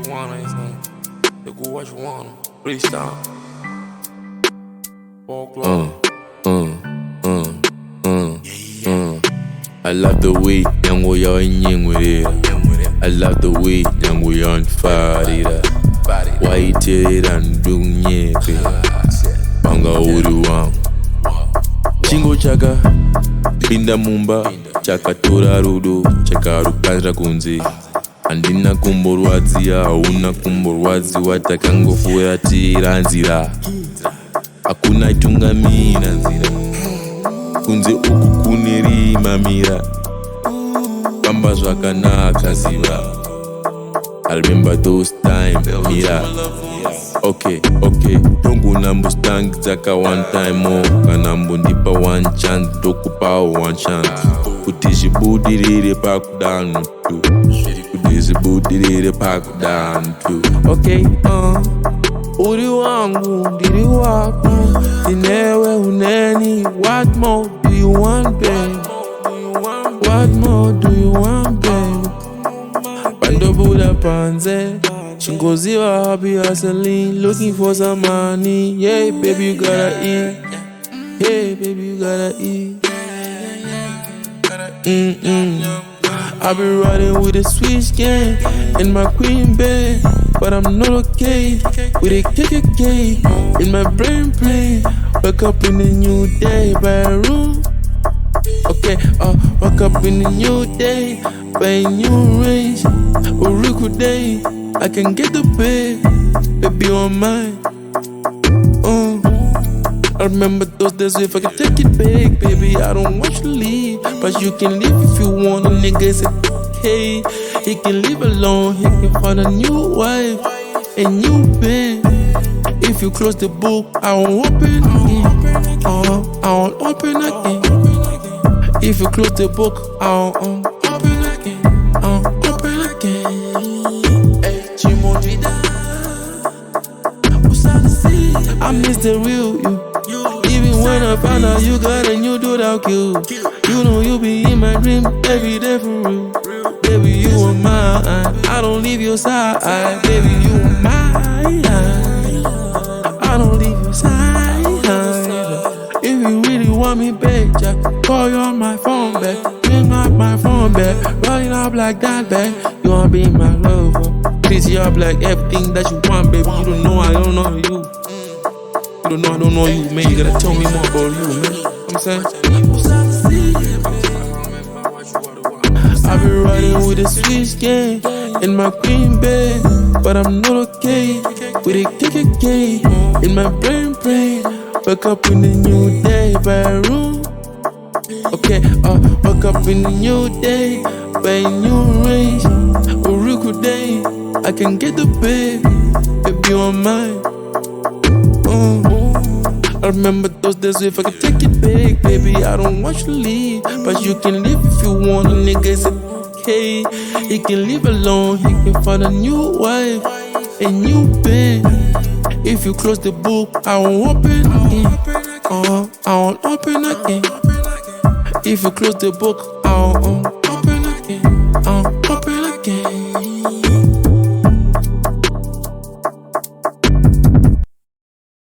you wanna, you know. You go what you wanna. Freestyle. 4 o'clock. I love the way yangu yo inyengwira. I love the way yangu yo nfarira. Waitirira ndunyepe panga uri wangu. Chingo chaka pinda mumba chakatora rudo chakarukandira kunze. Andina kumborwadzia hauna kumborwadziwa takangofuratira nzira. Hakuna itungamira nzira kunze uku kunerima mira. Kamba zvakanaka ziva. I remember those times mira. Okay tongu nambustang dzaka one time kana mbondipa one chance ndokupawo one chance kuti zvibudirire pakudano tu kuti zvibudirire pakudano tu. Okay uri wangu ndiri wako inewe uneni. What more do you want, babe? What more do you want, babe? Pandobuda panze Chingoziwa happy hustling, looking for some money. Yeah, baby, you gotta eat. Hey, baby, you gotta eat. I be riding with a switch gang in my queen bed, but I'm not okay with a KKK in my brain plane. Wake up in a new day by a room. Okay, wake up in a new day by a new range. Uriku day, I can get the pay, baby on mine. I remember those days if I can take it back, baby. I don't want you to leave, but you can leave if you want. A nigga said, hey, he can leave alone. He can find a new wife, a new bed. If you close the book, I won't open again. I won't open again. If you close the book, I won't open again. I won't open again. Hey, Chimondida, I miss the real you. Even when I find out you got a new dude, I'll kill. You know you be in my dream every day for real. Baby, you are mine. I don't leave your side. Baby, you are mine. I don't leave your side. If you really want me back, just call you on my phone back. Bring up my phone back. Rolling up like that back. You wanna be my lover. Please you up like everything that you want, baby. You don't know I don't know you. I don't know you, man. You gotta tell me more about you, man. You know what I'm saying? I be riding with a switch gang in my queen bed, but I'm not okay with a KKK in my brain. Wake up in a new day by a room. Okay, wake up in a new day by a new range. Uriku day, I can get the pay, baby on mine. I remember those days if I could take it back, baby. I don't want you to leave, but you can leave if you want. A nigga said, okay, he can leave alone. He can find a new wife, a new bed. If you close the book, I won't open again. I won't open again. If you close the book, I won't open again.